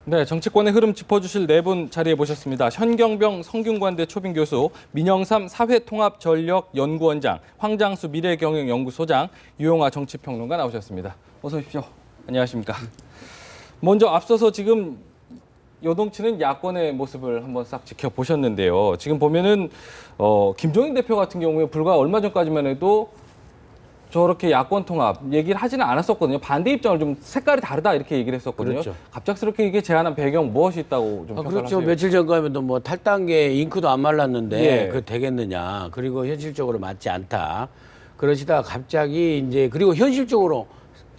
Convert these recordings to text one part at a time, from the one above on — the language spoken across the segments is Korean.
네, 정치권의 흐름 짚어주실 네 분 자리에 모셨습니다. 현경병 성균관대 초빙 교수, 민영삼 사회통합전력연구원장, 황장수 미래경영연구소장, 유용하 정치평론가 나오셨습니다. 어서 오십시오. 안녕하십니까. 먼저 앞서서 지금 요동치는 야권의 모습을 한번 싹 지켜보셨는데요. 지금 보면은 김종인 대표 같은 경우에 불과 얼마 전까지만 해도 저렇게 야권 통합 얘기를 하지는 않았었거든요. 반대 입장을 좀 색깔이 다르다 이렇게 얘기를 했었거든요. 그렇죠. 갑작스럽게 이게 제안한 배경 무엇이 있다고 좀 평가를 그렇죠. 하세요? 며칠 전까지도 뭐 탈당계 잉크도 안 말랐는데 예. 그 되겠느냐. 그리고 현실적으로 맞지 않다. 그러시다가 갑자기 이제 그리고 현실적으로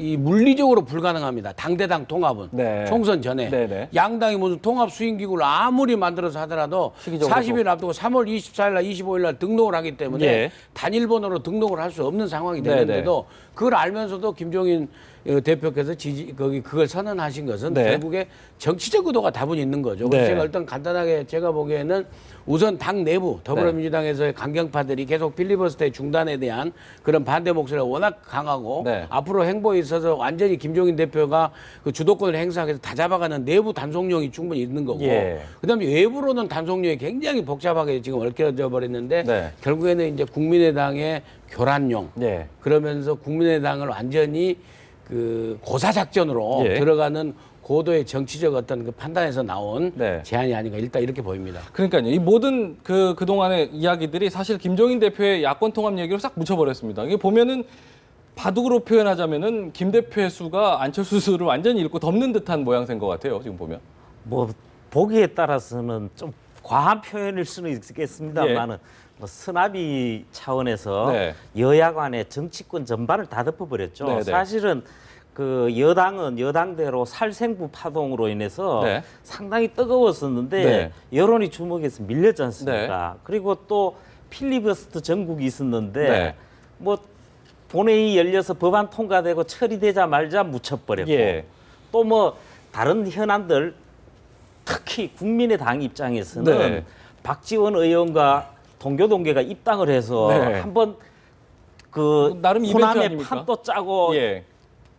이 물리적으로 불가능합니다. 당대당 통합은 네. 총선 전에 네네. 양당이 무슨 통합 수행기구를 아무리 만들어서 하더라도 시기적으로 40일 앞두고 3월 24일 날 25일 날 등록을 하기 때문에 예. 단일번호로 등록을 할 수 없는 상황이 되는데도 그걸 알면서도 김종인 대표께서 그걸 선언하신 것은 네. 결국에 정치적 의도가 다분히 있는 거죠. 그래서 네. 제가 일단 간단하게 제가 보기에는 우선 당 내부 더불어민주당에서의 강경파들이 계속 필리버스터의 중단에 대한 그런 반대 목소리가 워낙 강하고 네. 앞으로 행보에 있어서 완전히 김종인 대표가 그 주도권을 행사해서 다 잡아가는 내부 단속력이 충분히 있는 거고 예. 그다음에 외부로는 단속력이 굉장히 복잡하게 지금 얽혀져 버렸는데 네. 결국에는 이제 국민의당의 교란용 네. 그러면서 국민의당을 완전히 그 고사 작전으로 예. 들어가는 고도의 정치적 어떤 그 판단에서 나온 네. 제안이 아닌가 일단 이렇게 보입니다. 그러니까요. 이 모든 그동안의 이야기들이 사실 김종인 대표의 야권 통합 얘기로 싹 묻혀버렸습니다. 이게 보면은 바둑으로 표현하자면은 김 대표의 수가 안철수 수를 완전히 읽고 덮는 듯한 모양새인 것 같아요. 지금 보면. 뭐 보기에 따라서는 좀 과한 표현일 수는 있겠습니다만은 뭐 스나비 차원에서 네. 여야 간의 정치권 전반을 다 덮어버렸죠. 네, 네. 사실은 그 여당은 여당대로 살생부 파동으로 인해서 네. 상당히 뜨거웠었는데 네. 여론이 주목해서 밀렸지 않습니까? 그리고 또 필리버스터 전국이 있었는데 네. 뭐 본회의 열려서 법안 통과되고 처리되자마자 묻혀버렸고 예. 또 뭐 다른 현안들 특히 국민의당 입장에서는 네. 박지원 의원과 동교동계가 입당을 해서 네. 한번 그 나름 이벤트 호남의 아닙니까? 판도 짜고 예.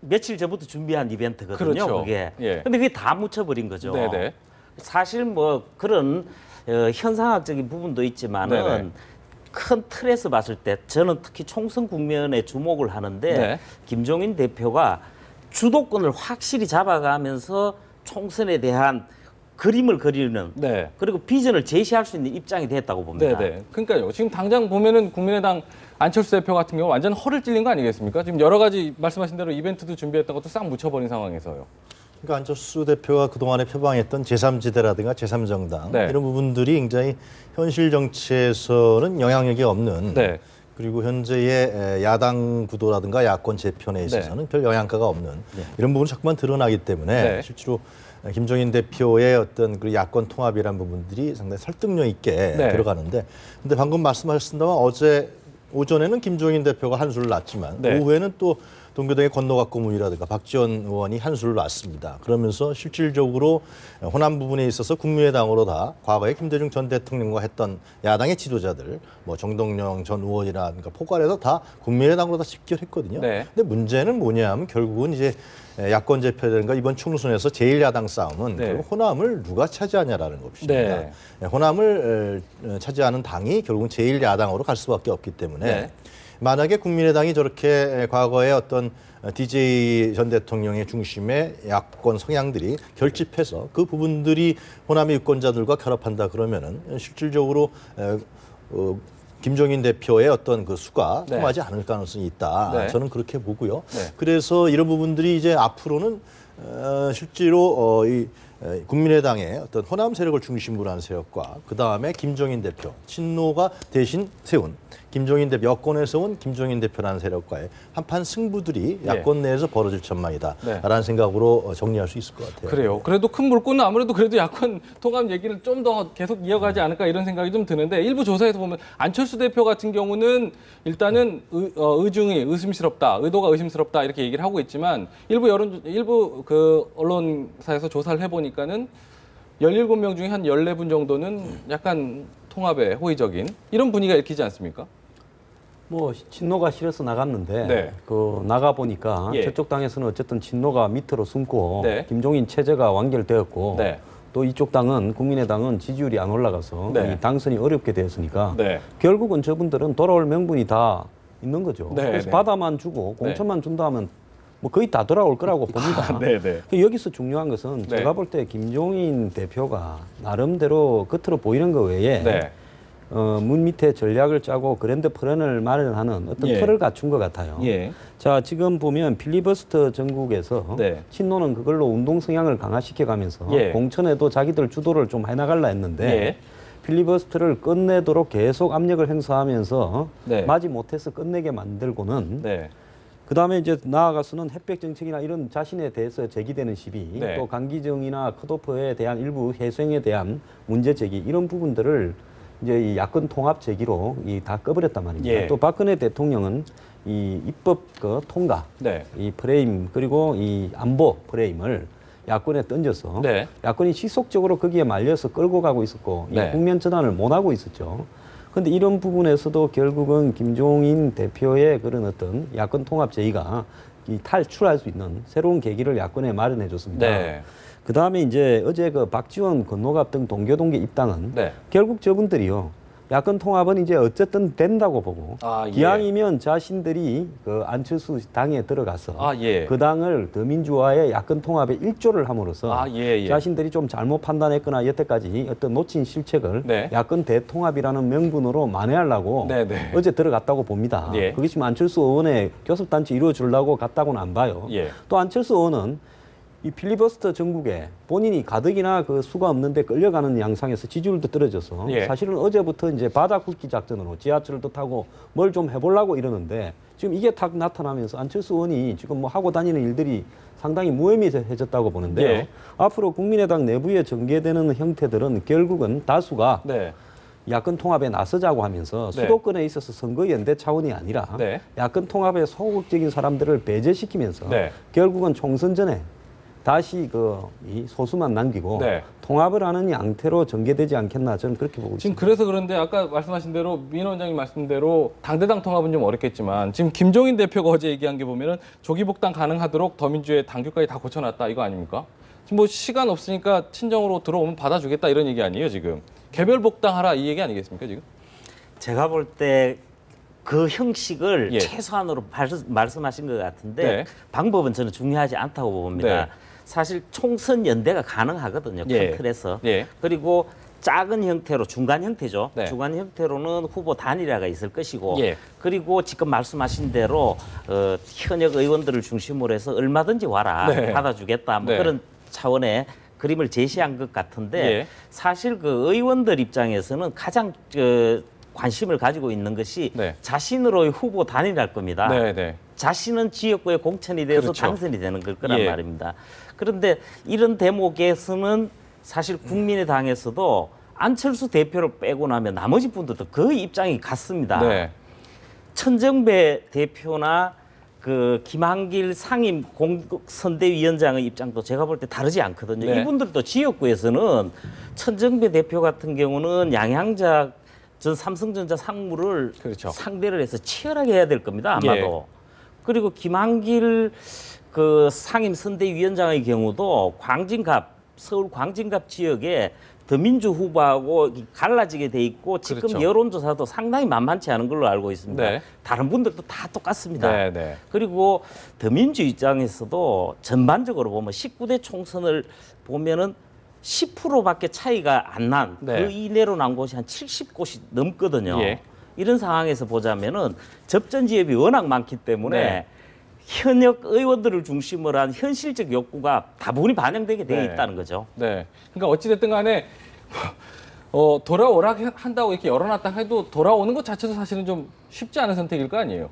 며칠 전부터 준비한 이벤트거든요. 그렇죠. 그게. 예. 근데 그게 다 묻혀버린 거죠. 네네. 사실 뭐 그런 현상학적인 부분도 있지만은 네네. 큰 틀에서 봤을 때 저는 특히 총선 국면에 주목을 하는데 네. 김종인 대표가 주도권을 확실히 잡아가면서 총선에 대한 그림을 그리는 네. 그리고 비전을 제시할 수 있는 입장이 됐다고 봅니다. 네네. 그러니까요. 지금 당장 보면은 국민의당 안철수 대표 같은 경우 완전 허를 찔린 거 아니겠습니까? 지금 여러 가지 말씀하신 대로 이벤트도 준비했던 것도 싹 묻혀버린 상황에서요. 그러니까 안철수 대표가 그동안에 표방했던 제3지대라든가 제3정당 네. 이런 부분들이 굉장히 현실 정치에서는 영향력이 없는 네. 그리고 현재의 야당 구도라든가 야권 재편에 있어서는 별 영향가가 없는 이런 부분이 자꾸만 드러나기 때문에 네. 실제로 김종인 대표의 어떤 그 야권 통합이라는 부분들이 상당히 설득력 있게 네. 들어가는데 근데 방금 말씀하셨습니다만 어제 오전에는 김종인 대표가 한수를 놨지만 네. 오후에는 또 동교동의 건너갑 고문이라든가 박지원 의원이 한수를 놨습니다. 그러면서 실질적으로 호남 부분에 있어서 국민의당으로 다 과거에 김대중 전 대통령과 했던 야당의 지도자들, 뭐 정동영 전 의원이라든가 포괄해서 다 국민의당으로 다 집결했거든요. 네. 근데 문제는 뭐냐면 결국은 이제 야권 재편이라든가 이번 총선에서 제1야당 싸움은 네. 결국 호남을 누가 차지하냐라는 것입니다. 네. 호남을 차지하는 당이 결국은 제1야당으로 갈 수밖에 없기 때문에 네. 만약에 국민의당이 저렇게 과거에 어떤 DJ 전 대통령의 중심의 야권 성향들이 결집해서 그 부분들이 호남의 유권자들과 결합한다 그러면은 실질적으로 김종인 대표의 어떤 그 수가 네. 통하지 않을 가능성이 있다. 네. 저는 그렇게 보고요. 네. 그래서 이런 부분들이 이제 앞으로는 실제로 이 국민의당의 어떤 호남 세력을 중심으로 한 세력과 그 다음에 김종인 대표 친노가 대신 세운 김종인 대표 여권에서 온 김종인 대표라는 세력과의 한판 승부들이 야권 내에서 벌어질 전망이다라는 네. 생각으로 정리할 수 있을 것 같아요. 그래요. 그래도 큰 물꼬는 아무래도 그래도 야권 통합 얘기를 좀 더 계속 이어가지 않을까 이런 생각이 좀 드는데 일부 조사에서 보면 안철수 대표 같은 경우는 일단은 의중이 의심스럽다, 의도가 의심스럽다 이렇게 얘기를 하고 있지만 일부 그 언론사에서 조사를 해보니까는 17명 중에 한 14분 정도는 약간 통합에 호의적인 이런 분위기가 읽히지 않습니까? 뭐 친노가 싫어서 나갔는데 네. 그 나가 보니까 예. 저쪽 당에서는 어쨌든 친노가 밑으로 숨고 네. 김종인 체제가 완결되었고 네. 또 이쪽 당은 국민의당은 지지율이 안 올라가서 네. 이 당선이 어렵게 되었으니까 네. 결국은 저분들은 돌아올 명분이 다 있는 거죠. 네, 그래서 네. 바다만 주고 공천만 준다 하면 뭐 거의 다 돌아올 거라고 봅니다. 네, 네. 여기서 중요한 것은 네. 제가 볼 때 김종인 대표가 나름대로 겉으로 보이는 것 외에 네. 문 밑에 전략을 짜고 그랜드 플랜을 마련하는 어떤 예. 틀을 갖춘 것 같아요. 예. 자, 지금 보면 필리버스터 전국에서 네. 친노는 그걸로 운동 성향을 강화시켜 가면서 예. 공천에도 자기들 주도를 좀 해나갈라 했는데 예. 필리버스터를 끝내도록 계속 압력을 행사하면서 네. 마지 못해서 끝내게 만들고는 네. 그다음에 이제 나아가서는 햇볕 정책이나 이런 자신에 대해서 제기되는 시비, 네. 또 강기정이나 컷오프에 대한 일부 해소행에 대한 문제 제기 이런 부분들을 이제 이 야권 통합 제기로 다 꺼버렸단 말입니다. 예. 또 박근혜 대통령은 이 입법 그 통과, 네. 이 프레임 그리고 이 안보 프레임을 야권에 던져서 네. 야권이 지속적으로 거기에 말려서 끌고 가고 있었고 네. 이 국면 전환을 못 하고 있었죠. 그런데 이런 부분에서도 결국은 김종인 대표의 그런 어떤 야권 통합 제의가 이 탈출할 수 있는 새로운 계기를 야권에 마련해 줬습니다. 네. 그 다음에 이제 어제 그 박지원, 건노갑 등 동교동계 입당은 네. 결국 저분들이요. 야권 통합은 이제 어쨌든 된다고 보고 아, 예. 기왕이면 자신들이 그 안철수 당에 들어가서 아, 예. 그 당을 더민주화의 야권 통합에 일조를 함으로써 아, 예, 예. 자신들이 좀 잘못 판단했거나 여태까지 어떤 놓친 실책을 네. 야권 대통합이라는 명분으로 만회하려고 네, 네. 어제 들어갔다고 봅니다. 예. 그게 지금 안철수 의원의 교섭단체 이루어주려고 갔다고는 안 봐요. 예. 또 안철수 의원은 이 필리버스터 전국에 본인이 가덕이나 그 수가 없는데 끌려가는 양상에서 지지율도 떨어져서 예. 사실은 어제부터 이제 바닥 굵기 작전으로 지하철도 타고 뭘 좀 해보려고 이러는데 지금 이게 딱 나타나면서 안철수 의원이 지금 뭐 하고 다니는 일들이 상당히 무의미해졌다고 보는데요. 예. 앞으로 국민의당 내부에 전개되는 형태들은 결국은 다수가 네. 야권 통합에 나서자고 하면서 네. 수도권에 있어서 선거연대 차원이 아니라 네. 야권 통합에 소극적인 사람들을 배제시키면서 네. 결국은 총선 전에 다시 이 소수만 남기고 네. 통합을 하는 양태로 전개되지 않겠나 저는 그렇게 보고 지금 있습니다. 그래서 그런데 아까 말씀하신 대로 민 원장님 말씀대로 당대당 통합은 좀 어렵겠지만 지금 김종인 대표가 어제 얘기한 게 보면은 조기 복당 가능하도록 더민주의 당규까지 다 고쳐놨다 이거 아닙니까? 지금 뭐 시간 없으니까 친정으로 들어오면 받아주겠다 이런 얘기 아니에요 지금? 개별 복당하라 이 얘기 아니겠습니까 지금? 제가 볼 때 그 형식을 예. 최소한으로 말씀하신 것 같은데 네. 방법은 저는 중요하지 않다고 봅니다. 네. 사실 총선 연대가 가능하거든요. 예. 큰 틀에서. 예. 그리고 작은 형태로 중간 형태죠. 네. 중간 형태로는 후보 단일화가 있을 것이고 예. 그리고 지금 말씀하신 대로 현역 의원들을 중심으로 해서 얼마든지 와라 네. 받아주겠다 뭐 네. 그런 차원의 그림을 제시한 것 같은데 예. 사실 그 의원들 입장에서는 가장 관심을 가지고 있는 것이 네. 자신으로의 후보 단일화일 겁니다. 네, 네. 자신은 지역구에 공천이 되어서 그렇죠. 당선이 되는 걸 거란 예. 말입니다. 그런데 이런 대목에서는 사실 국민의당에서도 안철수 대표를 빼고 나면 나머지 분들도 거의 입장이 같습니다. 네. 천정배 대표나 그 김한길 상임 공선대위원장의 입장도 제가 볼 때 다르지 않거든요. 네. 이분들도 지역구에서는 천정배 대표 같은 경우는 양양자 전 삼성전자 상무를 그렇죠. 상대를 해서 치열하게 해야 될 겁니다. 아마도. 예. 그리고 김한길 그 상임 선대위원장의 경우도 광진갑 서울 광진갑 지역에 더민주 후보하고 갈라지게 돼 있고 지금 그렇죠. 여론조사도 상당히 만만치 않은 걸로 알고 있습니다. 네. 다른 분들도 다 똑같습니다. 네, 네. 그리고 더민주 입장에서도 전반적으로 보면 19대 총선을 보면은 10%밖에 차이가 안 난 그 네. 이내로 난 곳이 한 70곳이 넘거든요. 예. 이런 상황에서 보자면은 접전 지역이 워낙 많기 때문에 네. 현역 의원들을 중심으로 한 현실적 욕구가 다분히 반영되게 돼 네. 있다는 거죠. 네. 그러니까 어찌됐든 간에 돌아오라 한다고 이렇게 열어놨다 해도 돌아오는 것 자체도 사실은 좀 쉽지 않은 선택일 거 아니에요.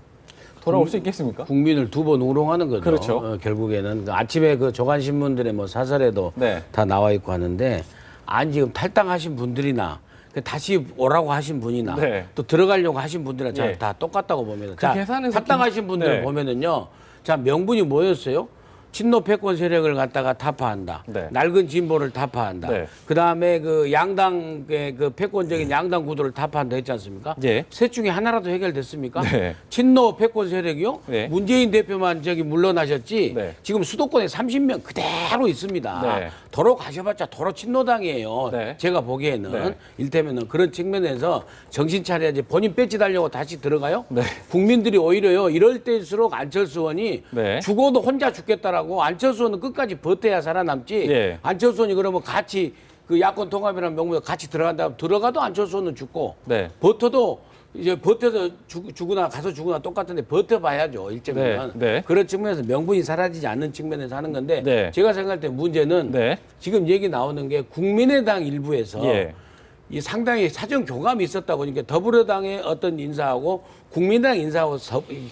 돌아올 수 있겠습니까? 국민을 두 번 우롱하는 거죠. 그렇죠. 결국에는 아침에 그 조간 신문들의 뭐 사설에도 네. 다 나와 있고 하는데 아니 지금 탈당하신 분들이나 다시 오라고 하신 분이나 네. 또 들어가려고 하신 분들이나 예. 다 똑같다고 보면 그 계산에서 탈당하신 분들 네. 보면은요. 자 명분이 뭐였어요? 친노 패권 세력을 갖다가 타파한다. 네. 낡은 진보를 타파한다. 네. 그다음에 그 양당의 그 패권적인 양당 구도를 타파한다 했지 않습니까? 예. 셋 중에 하나라도 해결됐습니까? 네. 친노 패권 세력이요? 네. 문재인 대표만 저기 물러나셨지. 네. 지금 수도권에 30명 그대로 있습니다. 네. 도로 가셔봤자 도로 친노당이에요. 네. 제가 보기에는 네. 일테면은 그런 측면에서 정신 차려야지. 본인 배지 달려고 다시 들어가요? 네. 국민들이 오히려요 이럴 때일수록 안철수 의원이 네. 죽어도 혼자 죽겠다라고 안철수 의원은 끝까지 버텨야 살아남지. 예. 안철수 의원이 그러면 같이 그 야권 통합이라는 명목에 같이 들어간다면 들어가도 안철수 의원은 죽고 네. 버텨도 이제 버텨서 죽으나 가서 죽으나 똑같은데 버텨봐야죠 일정이면. 네. 네. 그런 측면에서 명분이 사라지지 않는 측면에서 하는 건데 네. 제가 생각할 때 문제는 네. 지금 얘기 나오는 게 국민의당 일부에서 예. 이 상당히 사전 교감이 있었다 보니까 더불어당의 어떤 인사하고 국민의당 인사하고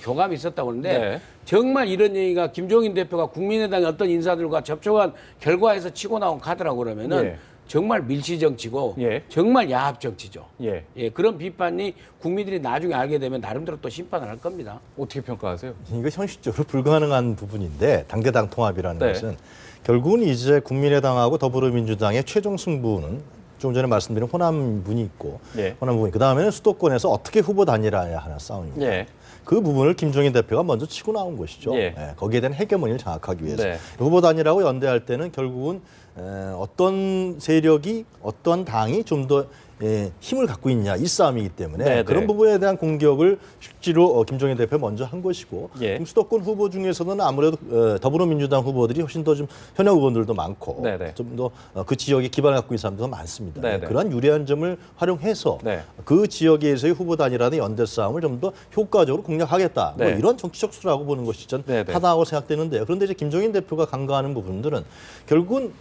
교감이 있었다고 하는데 네. 정말 이런 얘기가 김종인 대표가 국민의당의 어떤 인사들과 접촉한 결과에서 치고 나온 카드라고 그러면은 예. 정말 밀시 정치고 예. 정말 야합 정치죠. 예. 예, 그런 비판이 국민들이 나중에 알게 되면 나름대로 또 심판을 할 겁니다. 어떻게 평가하세요? 이거 현실적으로 불가능한 부분인데 당대당 통합이라는 네. 것은 결국은 이제 국민의당하고 더불어민주당의 최종 승부는 좀 전에 말씀드린 호남분이 있고 예. 호남분이 그 다음에는 수도권에서 어떻게 후보 단일화해야 하는 싸움입니다. 예. 그 부분을 김종인 대표가 먼저 치고 나온 것이죠. 예. 거기에 대한 헤게모니를 장악하기 위해서 네. 후보 단일화하고 연대할 때는 결국은 어떤 세력이 어떤 당이 좀 더 힘을 갖고 있냐 이 싸움이기 때문에 네, 그런 네. 부분에 대한 공격을 실제로 김종인 대표 먼저 한 것이고 예. 지금 수도권 후보 중에서는 아무래도 더불어민주당 후보들이 훨씬 더 좀 현역 의원들도 많고 네, 네. 좀 더 그 지역에 기반을 갖고 있는 사람도 더 많습니다. 네, 네. 그러한 유리한 점을 활용해서 네. 그 지역에서의 후보 단일화나 연대 싸움을 좀 더 효과적으로 공략하겠다. 네. 뭐 이런 정치적 수라고 보는 것이 전 네, 네. 타당하고 생각되는데요. 그런데 이제 김종인 대표가 간과하는 부분들은 결국은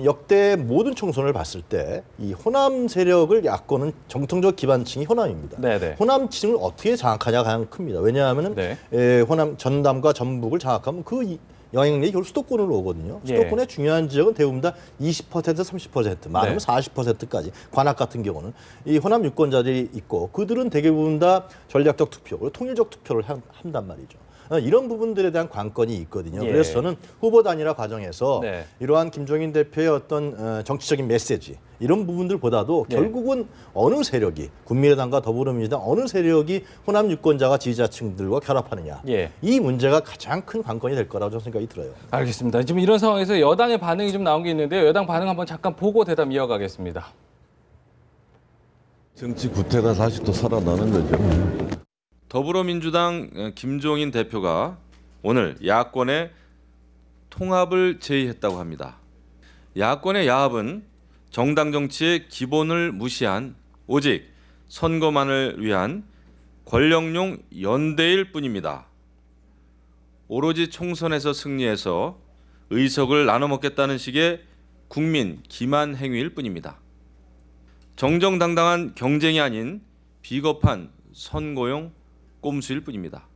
역대 모든 총선을 봤을 때 이 호남 세력을 야권은 정통적 기반층이 호남입니다. 네, 네. 호남층을 어떻게 장악하냐가 가장 큽니다. 왜냐하면은 네. 호남 전남과 전북을 장악하면 그 영향력이 결국 수도권으로 오거든요. 예. 수도권의 중요한 지역은 대부분 다 20%, 30%, 많으면 네. 40%까지. 관악 같은 경우는 이 호남 유권자들이 있고 그들은 대부분 다 전략적 투표, 그리고 통일적 투표를 한단 말이죠. 이런 부분들에 대한 관건이 있거든요. 예. 그래서 저는 후보 단일화 과정에서 네. 이러한 김종인 대표의 어떤 정치적인 메시지 이런 부분들보다도 예. 결국은 어느 세력이 국민의당과 더불어민주당 어느 세력이 호남 유권자가 지지자층들과 결합하느냐 예. 이 문제가 가장 큰 관건이 될 거라고 저는 생각이 들어요. 알겠습니다. 지금 이런 상황에서 여당의 반응이 좀 나온 게 있는데요. 여당 반응 한번 잠깐 보고 대답 이어가겠습니다. 정치 구태가 다시 또 살아나는 거죠. 더불어민주당 김종인 대표가 오늘 야권의 통합을 제의했다고 합니다. 야권의 야합은 정당 정치의 기본을 무시한 오직 선거만을 위한 권력용 연대일 뿐입니다. 오로지 총선에서 승리해서 의석을 나눠 먹겠다는 식의 국민 기만 행위일 뿐입니다. 정정당당한 경쟁이 아닌 비겁한 선거용 꼼수일 뿐입니다.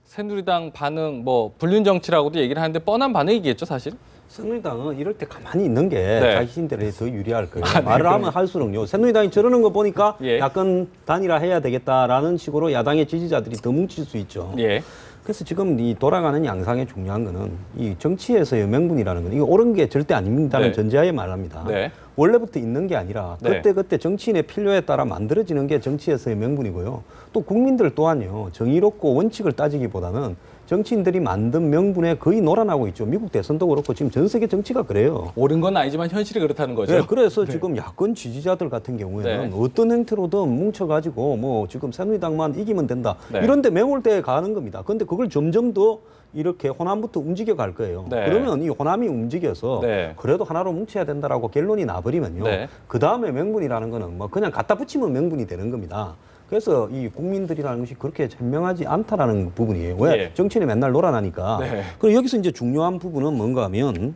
새누리당 반응 뭐 불륜 정치라고도 얘기를 하는데 뻔한 반응이겠죠, 사실. 새누리당은 이럴 때 가만히 있는 게 네. 자신들에 더 유리할 거예요. 아, 네, 말을 하면 할수록요. 새누리당이 저러는 거 보니까 예. 야권 단일화 해야 되겠다라는 식으로 야당의 지지자들이 더 뭉칠 수 있죠. 예. 그래서 지금 이 돌아가는 양상의 중요한 거는 이 정치에서의 명분이라는 건 이거 옳은 게 절대 아닙니다는 네. 전제하에 말합니다. 네. 원래부터 있는 게 아니라 네. 그때 정치인의 필요에 따라 만들어지는 게 정치에서의 명분이고요. 또 국민들 또한요. 정의롭고 원칙을 따지기보다는 정치인들이 만든 명분에 거의 놀아나고 있죠. 미국 대선도 그렇고 지금 전 세계 정치가 그래요. 옳은 건 아니지만 현실이 그렇다는 거죠. 네, 그래서 지금 야권 지지자들 같은 경우에는 네. 어떤 행태로든 뭉쳐가지고 뭐 지금 새누리당만 이기면 된다. 네. 이런데 맹올대에 가는 겁니다. 그런데 그걸 점점 더 이렇게 호남부터 움직여 갈 거예요. 네. 그러면 이 호남이 움직여서 네. 그래도 하나로 뭉쳐야 된다라고 결론이 나버리면요. 네. 그 다음에 명분이라는 거는 뭐 그냥 갖다 붙이면 명분이 되는 겁니다. 그래서 이 국민들이라는 것이 그렇게 현명하지 않다라는 부분이에요. 왜? 예. 정치인에 맨날 놀아나니까. 네. 그리고 여기서 이제 중요한 부분은 뭔가 하면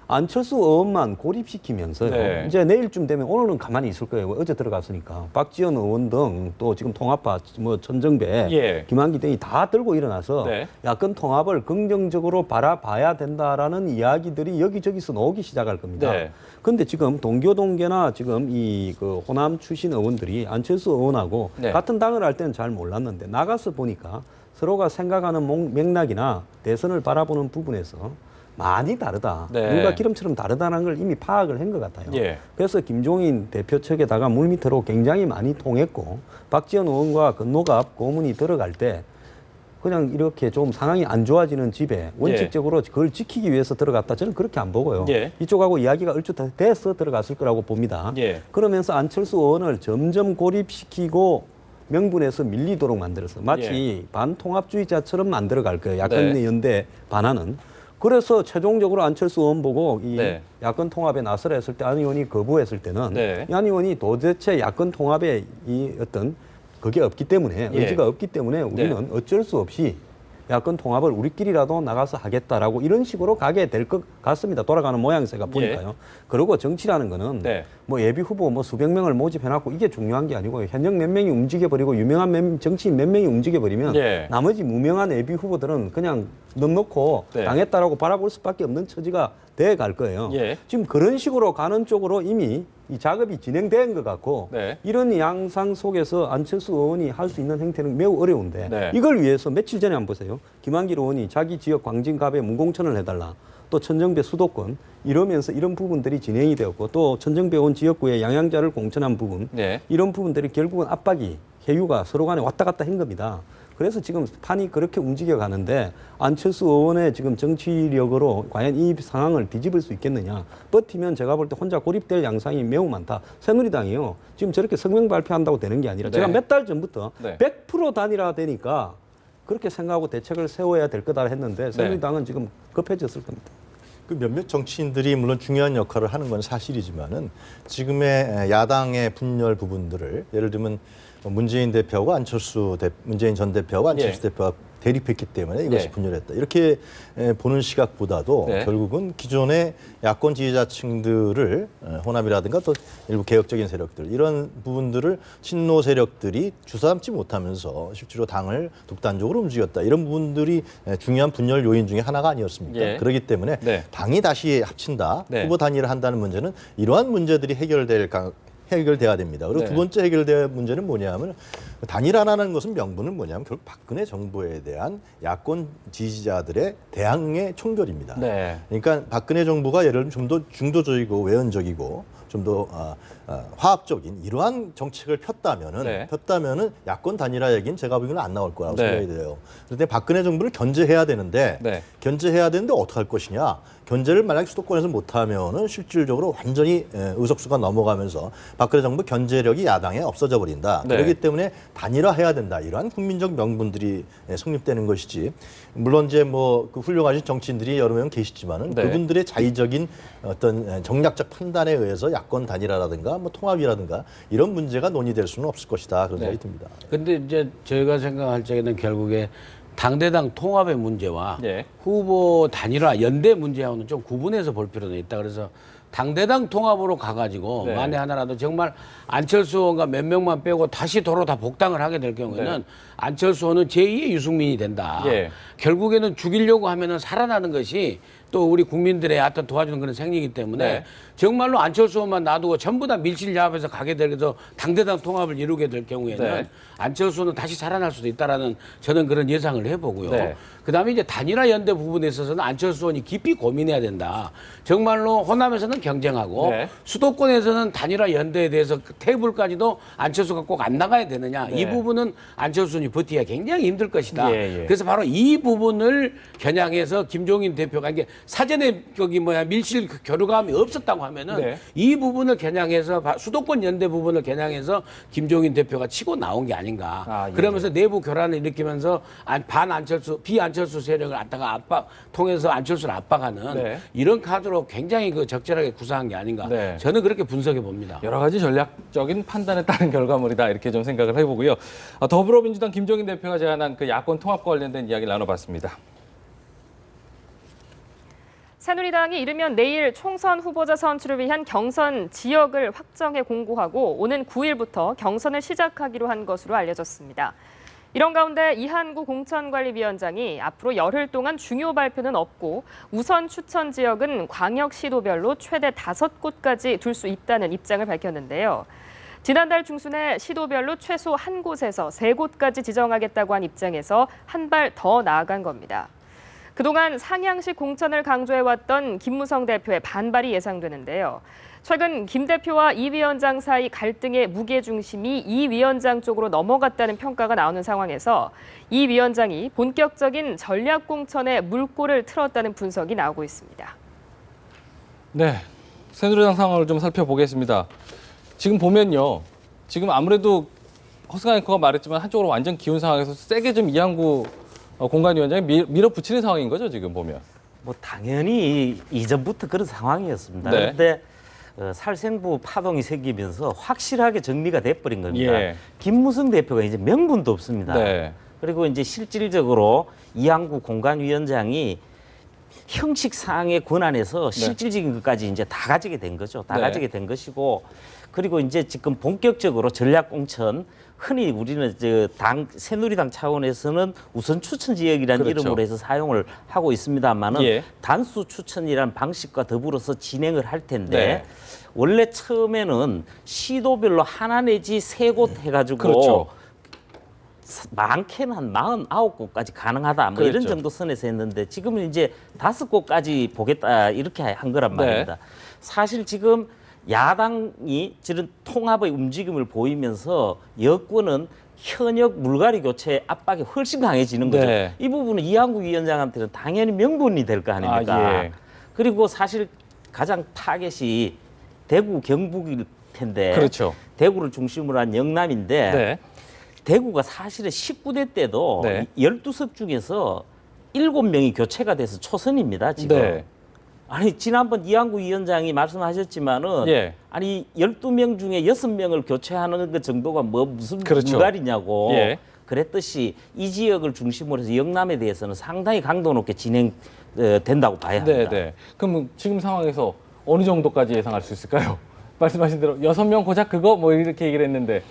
안철수 의원만 고립시키면서요. 네. 이제 내일쯤 되면 오늘은 가만히 있을 거예요. 어제 들어갔으니까. 박지원 의원 등 또 지금 통합파, 뭐 천정배, 예. 김한기 등이 다 들고 일어나서 네. 야권 통합을 긍정적으로 바라봐야 된다라는 이야기들이 여기저기서 나오기 시작할 겁니다. 네. 근데 지금 동교동계나 지금 이 그 호남 출신 의원들이 안철수 의원하고 네. 같은 당을 할 때는 잘 몰랐는데 나가서 보니까 서로가 생각하는 맥락이나 대선을 바라보는 부분에서 많이 다르다. 네. 물과 기름처럼 다르다는 걸 이미 파악을 한 것 같아요. 예. 그래서 김종인 대표 측에다가 물밑으로 굉장히 많이 통했고 박지원 의원과 건노갑 고문이 들어갈 때 그냥 이렇게 좀 상황이 안 좋아지는 집에 원칙적으로 그걸 지키기 위해서 들어갔다. 저는 그렇게 안 보고요. 예. 이쪽하고 이야기가 얼추 다 돼서 들어갔을 거라고 봅니다. 예. 그러면서 안철수 의원을 점점 고립시키고 명분에서 밀리도록 만들어서 마치 반통합주의자처럼 만들어갈 거예요. 야권 네. 연대 반환은. 그래서 최종적으로 안철수 의원 보고 이 네. 야권 통합에 나서라 했을 때 안 의원이 거부했을 때는 네. 안 의원이 도대체 야권 통합에 이 어떤 그게 없기 때문에 예. 의지가 없기 때문에 우리는 어쩔 수 없이 야권 통합을 우리끼리라도 나가서 하겠다라고 이런 식으로 가게 될 것 같습니다. 돌아가는 모양새가 보니까요. 그리고 정치라는 거는 네. 뭐 예비 후보 뭐 수백 명을 모집해놨고 이게 중요한 게 아니고 현역 몇 명이 움직여버리고 유명한 정치인 몇 명이 움직여버리면 예. 나머지 무명한 예비 후보들은 그냥 넉넉고 네. 당했다라고 바라볼 수밖에 없는 처지가 돼 갈 거예요. 예. 지금 그런 식으로 가는 쪽으로 이미 이 작업이 진행된 것 같고 네. 이런 양상 속에서 안철수 의원이 할 수 있는 행태는 매우 어려운데 네. 이걸 위해서 며칠 전에 한번 보세요. 김한길 의원이 자기 지역 광진갑에 문공천을 해달라. 또 천정배 수도권 이러면서 이런 부분들이 진행이 되었고 또 천정배 의원 지역구에 양양자를 공천한 부분 네. 이런 부분들이 결국은 압박이 해유가 서로 간에 왔다 갔다 한 겁니다. 그래서 지금 판이 그렇게 움직여 가는데 안철수 의원의 지금 정치력으로 과연 이 상황을 뒤집을 수 있겠느냐. 버티면 제가 볼 때 혼자 고립될 양상이 매우 많다. 새누리당이요. 지금 저렇게 성명 발표한다고 되는 게 아니라 제가 네. 몇 달 전부터 네. 100% 단일화되니까 그렇게 생각하고 대책을 세워야 될 거다 했는데 새누리당은 지금 급해졌을 겁니다. 그 몇몇 정치인들이 물론 중요한 역할을 하는 건 사실이지만은 지금의 야당의 분열 부분들을 예를 들면 문재인 대표하고 문재인 전 대표하고 안철수 대표가 대립했기 때문에 이것이 네. 분열했다. 이렇게 보는 시각보다도 네. 결국은 기존의 야권 지지자층들을 호남이라든가 또 일부 개혁적인 세력들 이런 부분들을 친노 세력들이 주저앉지 못하면서 실제로 당을 독단적으로 움직였다. 이런 부분들이 중요한 분열 요인 중에 하나가 아니었습니까? 예. 그렇기 때문에 네. 당이 다시 합친다. 네. 후보 단일화 한다는 문제는 이러한 문제들이 해결돼야 됩니다. 그리고 네. 두 번째 해결될 문제는 뭐냐면 단일화라는 것은 명분은 뭐냐면 결국 박근혜 정부에 대한 야권 지지자들의 대항의 총결입니다. 네. 그러니까 박근혜 정부가 예를 들면 좀 더 중도적이고 외연적이고 좀 더 화합적인 이러한 정책을 폈다면은 야권 단일화 얘기는 제가 보기에는 안 나올 거라고 네. 생각이 돼요. 그런데 박근혜 정부를 견제해야 되는데 네. 어떻게 할 것이냐? 견제를 만약 수도권에서 못하면은 실질적으로 완전히 의석수가 넘어가면서 박근혜 정부 견제력이 야당에 없어져 버린다. 네. 그렇기 때문에 단일화해야 된다. 이러한 국민적 명분들이 성립되는 것이지. 물론 이제 뭐 그 훌륭하신 정치인들이 여러 명 계시지만은 네. 그분들의 자의적인 어떤 정략적 판단에 의해서 야권 단일화라든가 뭐 통합이라든가 이런 문제가 논의될 수는 없을 것이다. 그런 생각이 듭니다. 근데 이제 저희가 생각할 적에는 결국에 당대당 통합의 문제와 예. 후보 단일화 연대 문제하고는 좀 구분해서 볼 필요는 있다. 그래서 당대당 통합으로 가가지고 네. 만에 하나라도 정말 안철수 의원과 몇 명만 빼고 다시 도로 다 복당을 하게 될 경우에는 네. 안철수 의원은 제2의 유승민이 된다. 예. 결국에는 죽이려고 하면은 살아나는 것이 또 우리 국민들의 어떤 도와주는 그런 생리이기 때문에 네. 정말로 안철수 의원만 놔두고 전부 다 밀실야합에서 가게 되서 당대당 통합을 이루게 될 경우에는 네. 안철수는 다시 살아날 수도 있다라는 저는 그런 예상을 해보고요. 네. 그다음에 이제 단일화 연대 부분에 있어서는 안철수 의원이 깊이 고민해야 된다. 정말로 호남에서는 경쟁하고 네. 수도권에서는 단일화 연대에 대해서 그 테이블까지도 안철수가 꼭 안 나가야 되느냐. 네. 이 부분은 안철수 의원이 버티기가 굉장히 힘들 것이다. 예, 예. 그래서 바로 이 부분을 겨냥해서 김종인 대표가 이게 사전에 밀실 교류감이 없었다고 하면은 네. 이 부분을 겨냥해서 수도권 연대 부분을 겨냥해서 김종인 대표가 치고 나온 게 아닌가. 예. 그러면서 내부 교란을 일으키면서 비안철수 세력을 통해서 안철수를 압박하는 네. 이런 카드로 굉장히 그 적절하게 구사한 게 아닌가. 네. 저는 그렇게 분석해 봅니다. 여러 가지 전략적인 판단에 따른 결과물이다 이렇게 좀 생각을 해보고요. 더불어민주당 김종인 대표가 제안한 그 야권 통합과 관련된 이야기를 나눠봤습니다. 새누리당이 이르면 내일 총선 후보자 선출을 위한 경선 지역을 확정해 공고하고 오는 9일부터 경선을 시작하기로 한 것으로 알려졌습니다. 이런 가운데 이한구 공천관리위원장이 앞으로 열흘 동안 중요 발표는 없고 우선 추천 지역은 광역시도별로 최대 5곳까지 둘 수 있다는 입장을 밝혔는데요. 지난달 중순에 시도별로 최소 한 곳에서 3곳까지 지정하겠다고 한 입장에서 한 발 더 나아간 겁니다. 그동안 상향식 공천을 강조해왔던 김무성 대표의 반발이 예상되는데요. 최근 김 대표와 이 위원장 사이 갈등의 무게중심이 이 위원장 쪽으로 넘어갔다는 평가가 나오는 상황에서 이 위원장이 본격적인 전략 공천에 물꼬를 틀었다는 분석이 나오고 있습니다. 네, 새누리당 상황을 좀 살펴보겠습니다. 지금 보면요, 지금 아무래도 허승한 앵커가 말했지만 한쪽으로 완전 기운 상황에서 세게 좀 이한구 공관위원장이 밀어붙이는 상황인 거죠, 지금 보면. 뭐 당연히 이전부터 그런 상황이었습니다. 네. 그런데 살생부 파동이 생기면서 확실하게 정리가 돼버린 겁니다. 예. 김무성 대표가 이제 명분도 없습니다. 네. 그리고 이제 실질적으로 이한구 공관위원장이 형식상의 권한에서 실질적인 것까지 이제 다 가지게 된 거죠. 다 네. 가지게 된 것이고, 그리고 이제 지금 본격적으로 전략 공천, 흔히 우리는 새누리당 차원에서는 우선 추천 지역이라는 그렇죠. 이름으로 해서 사용을 하고 있습니다만은 예. 단수 추천이라는 방식과 더불어서 진행을 할 텐데 네. 원래 처음에는 시도별로 하나 내지 3곳 해가지고 그렇죠. 많게는 한 49곳까지 가능하다. 뭐 그랬죠. 이런 정도 선에서 했는데 지금은 이제 5곳까지 보겠다 이렇게 한 거란 말입니다. 사실 지금 야당이 저런 통합의 움직임을 보이면서 여권은 현역 물갈이 교체 압박이 훨씬 강해지는 거죠. 네. 이 부분은 이한구 위원장한테는 당연히 명분이 될 거 아닙니까? 아, 예. 그리고 사실 가장 타겟이 대구 경북일 텐데 그렇죠. 대구를 중심으로 한 영남인데 네. 대구가 사실은 19대 때도 네. 12석 중에서 7명이 교체가 돼서 초선입니다, 지금. 네. 아니, 지난번 이한구 위원장이 말씀하셨지만은 예. 아니, 12명 중에 6명을 교체하는 것 정도가 뭐 무슨 그렇죠. 물갈이냐고 예. 그랬듯이 이 지역을 중심으로 해서 영남에 대해서는 상당히 강도 높게 진행된다고 봐야 합니다. 네. 그럼 지금 상황에서 어느 정도까지 예상할 수 있을까요? 말씀하신 대로 6명 고작 그거 뭐 이렇게 얘기를 했는데.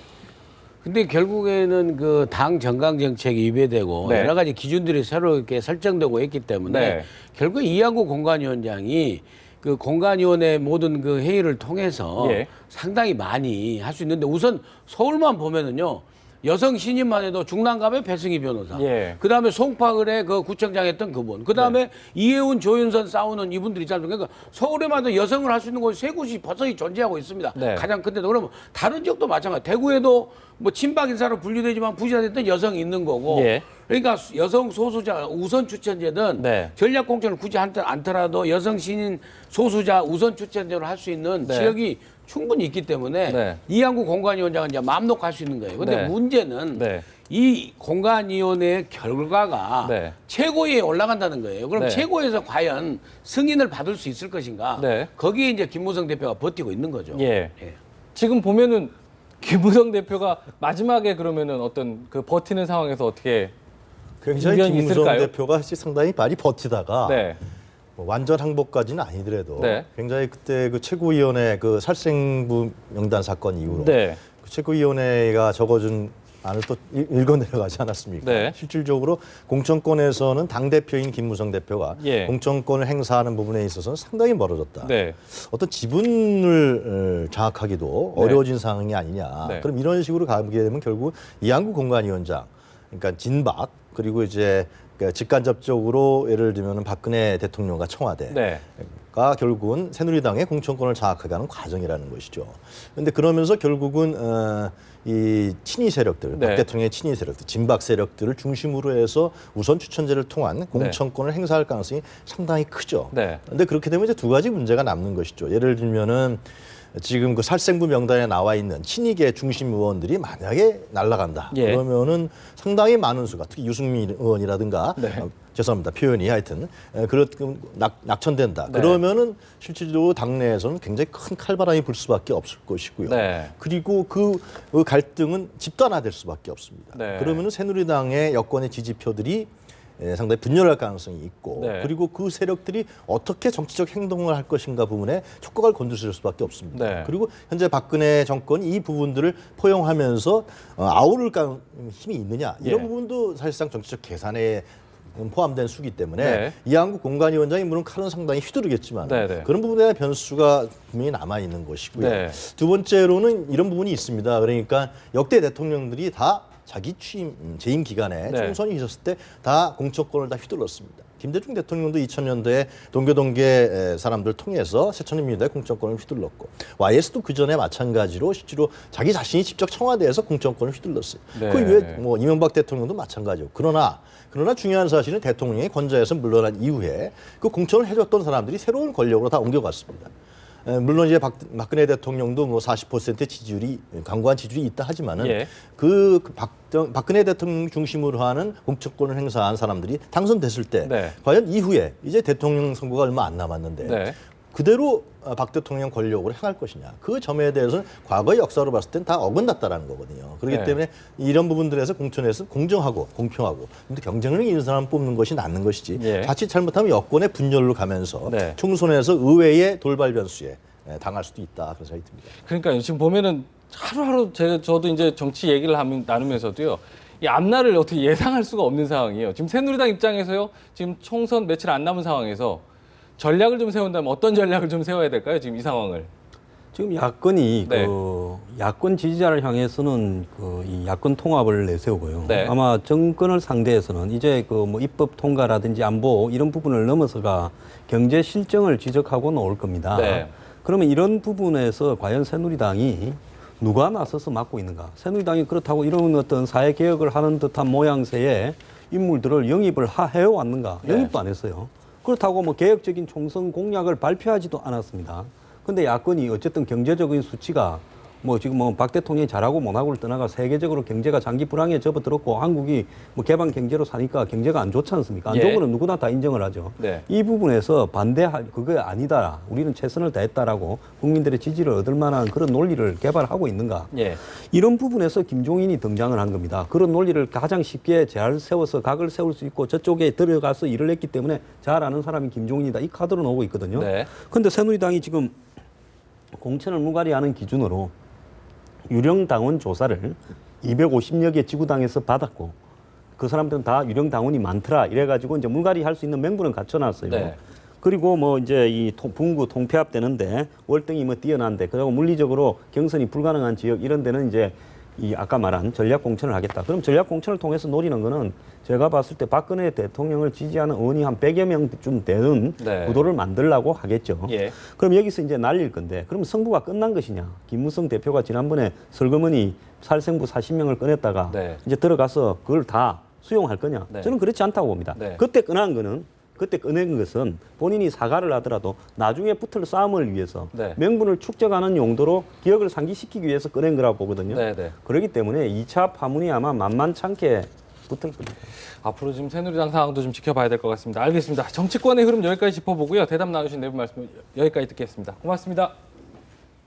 근데 결국에는 그 당 정강 정책이 위배되고 네. 여러 가지 기준들이 새로 이렇게 설정되고 있기 때문에 네. 결국 이한구 공관위원장이 그 공관위원회 모든 그 회의를 통해서 예. 상당히 많이 할 수 있는데 우선 서울만 보면은요. 여성 신임만 해도 중랑갑의 배승희 변호사, 예. 그다음에 송파을의 그 구청장 했던 그분, 그다음에 이혜훈, 조윤선 싸우는 이분들 있잖아요. 그러니까 서울에만 도 여성을 할 수 있는 곳이 3곳이 버섯이 존재하고 있습니다. 네. 가장 큰데도 그러면 다른 지역도 마찬가지. 대구에도 뭐 친박 인사로 분류되지만 부지사됐던 여성이 있는 거고. 예. 그러니까 여성 소수자 우선 추천제든 네. 전략 공천을 굳이 않더라도 여성 신인 소수자 우선 추천제로 할 수 있는 네. 지역이 충분히 있기 때문에 네. 이한구 공관위원장은 이제 마음 놓고 할 수 있는 거예요. 근데 네. 문제는 네. 이 공관위원회의 결과가 네. 최고위에 올라간다는 거예요. 그럼 네. 최고에서 과연 승인을 받을 수 있을 것인가? 네. 거기에 이제 김무성 대표가 버티고 있는 거죠. 예. 예. 지금 보면은 김무성 대표가 마지막에 그러면은 어떤 그 버티는 상황에서 어떻게 굉장히 의견이 김무성 있을까요? 대표가 상당히 많이 버티다가 네. 뭐 완전 항복까지는 아니더라도 네. 굉장히 그때 그 최고위원회 그 살생부 명단 사건 이후로 네. 그 최고위원회가 적어준 안을 또 읽어 내려가지 않았습니까? 네. 실질적으로 공천권에서는 당 대표인 김무성 대표가 예. 공천권을 행사하는 부분에 있어서는 상당히 멀어졌다. 네. 어떤 지분을 장악하기도 네. 어려워진 상황이 아니냐. 네. 그럼 이런 식으로 가게 되면 결국 이한구 공관위원장, 그러니까 진박 그리고 이제 그 직간접적으로 예를 들면 박근혜 대통령과 청와대. 네. 가 결국은 새누리당의 공천권을 장악해가는 과정이라는 것이죠. 그런데 그러면서 결국은 이 친이 세력들, 네. 박 대통령의 친이 세력들, 진박 세력들을 중심으로 해서 우선 추천제를 통한 공천권을 행사할 가능성이 상당히 크죠. 네. 그런데 그렇게 되면 이제 두 가지 문제가 남는 것이죠. 예를 들면은 지금 그 살생부 명단에 나와 있는 친이계 중심 의원들이 만약에 날아간다. 예. 그러면은 상당히 많은 수가, 특히 유승민 의원이라든가 네. 죄송합니다. 표현이 하여튼 그렇게 낙천된다. 네. 그러면은 실질적으로 당내에서는 굉장히 큰 칼바람이 불 수밖에 없을 것이고요. 네. 그리고 그 갈등은 집단화될 수밖에 없습니다. 네. 그러면은 새누리당의 여권의 지지표들이 상당히 분열할 가능성이 있고 네. 그리고 그 세력들이 어떻게 정치적 행동을 할 것인가 부분에 촉각을 곤두세울 수밖에 없습니다. 네. 그리고 현재 박근혜 정권이 이 부분들을 포용하면서 아우를 힘이 있느냐 이런 예. 부분도 사실상 정치적 계산에 포함된 수기 때문에 네. 이한구 공관위원장이 물론 칼은 상당히 휘두르겠지만 네, 네. 그런 부분에 대한 변수가 분명히 남아 있는 것이고요. 네. 두 번째로는 이런 부분이 있습니다. 그러니까 역대 대통령들이 다 자기 취임 재임 기간에 네. 총선이 있었을 때 다 공천권을 다 휘둘렀습니다. 김대중 대통령도 2000년도에 동교동계 사람들 통해서 새천년민주당의 공천권을 휘둘렀고 YS도 그 전에 마찬가지로 실제로 자기 자신이 직접 청와대에서 공천권을 휘둘렀어요. 네. 그 이후에 뭐 이명박 대통령도 마찬가지고 그러나 중요한 사실은 대통령이 권좌에서 물러난 이후에 그 공천을 해줬던 사람들이 새로운 권력으로 다 옮겨갔습니다. 물론 이제 박근혜 대통령도 뭐 40% 지지율이 강고한 지지율이 있다 하지만은 예. 박근혜 대통령 중심으로 하는 공천권을 행사한 사람들이 당선됐을 때 네. 과연 이후에 이제 대통령 선거가 얼마 안 남았는데 네. 그대로 박 대통령 권력으로 행할 것이냐. 그 점에 대해서는 과거의 역사로 봤을 땐 다 어긋났다라는 거거든요. 그렇기 네. 때문에 때문에 이런 부분들에서 공천에서 공정하고 공평하고 근데 경쟁력이 있는 사람 뽑는 것이 낫는 것이지 예. 자칫 잘못하면 여권의 분열로 가면서 네. 총선에서 의회의 돌발 변수에 당할 수도 있다 그런 생각이 듭니다. 그러니까 지금 보면은 하루하루 저도 이제 정치 얘기를 나누면서도요. 이 앞날을 어떻게 예상할 수가 없는 상황이에요. 지금 새누리당 입장에서요. 지금 총선 며칠 안 남은 상황에서 전략을 좀 세운다면 어떤 전략을 좀 세워야 될까요? 지금 이 상황을. 지금 야권이 네. 그 야권 지지자를 향해서는 그 이 야권 통합을 내세우고요. 네. 아마 정권을 상대해서는 이제 그 뭐 입법 통과라든지 안보 이런 부분을 넘어서가 경제 실정을 지적하고 나올 겁니다. 네. 그러면 이런 부분에서 과연 새누리당이 누가 나서서 맡고 있는가? 새누리당이 그렇다고 이런 어떤 사회 개혁을 하는 듯한 모양새의 인물들을 영입을 해왔는가? 네. 영입도 안 했어요. 그렇다고 뭐 개혁적인 총선 공약을 발표하지도 않았습니다. 근데 야권이 어쨌든 경제적인 수치가 뭐 지금 뭐 박 대통령이 잘하고 못하고를 떠나가 세계적으로 경제가 장기 불황에 접어들었고 한국이 뭐 개방 경제로 사니까 경제가 안 좋지 않습니까? 안 예. 좋은 거는 누구나 다 인정을 하죠. 네. 이 부분에서 그게 아니다. 우리는 최선을 다했다라고 국민들의 지지를 얻을 만한 그런 논리를 개발하고 있는가? 예. 이런 부분에서 김종인이 등장을 한 겁니다. 그런 논리를 가장 쉽게 잘 세워서 각을 세울 수 있고 저쪽에 들어가서 일을 했기 때문에 잘 아는 사람이 김종인이다. 이 카드로 나오고 있거든요. 네. 그런데 새누리당이 지금 공천을 무가리하는 기준으로 유령 당원 조사를 250여 개 지구당에서 받았고 그 사람들은 다 유령 당원이 많더라 이래가지고 이제 물갈이 할 수 있는 명분은 갖춰놨어요. 네. 그리고 뭐 이제 이 분구 통폐합 되는데 월등히 뭐 뛰어난데 그리고 물리적으로 경선이 불가능한 지역 이런 데는 이제 이 아까 말한 전략 공천을 하겠다. 그럼 전략 공천을 통해서 노리는 거는 제가 봤을 때 박근혜 대통령을 지지하는 의원이 한 100여 명쯤 되는 네. 구도를 만들려고 하겠죠. 예. 그럼 여기서 이제 날릴 건데 그럼 승부가 끝난 것이냐. 김무성 대표가 지난번에 설거머니 살생부 40명을 꺼냈다가 네. 이제 들어가서 그걸 다 수용할 거냐. 네. 저는 그렇지 않다고 봅니다. 네. 그때 꺼낸 것은 본인이 사과를 하더라도 나중에 붙을 싸움을 위해서 네. 명분을 축적하는 용도로 기억을 상기시키기 위해서 꺼낸 거라고 보거든요. 네, 네. 그렇기 때문에 2차 파문이 아마 만만찮게 붙을 겁니다. 앞으로 지금 새누리당 상황도 좀 지켜봐야 될 것 같습니다. 알겠습니다. 정치권의 흐름 여기까지 짚어보고요. 대답 나누신 네 분 말씀 여기까지 듣겠습니다. 고맙습니다.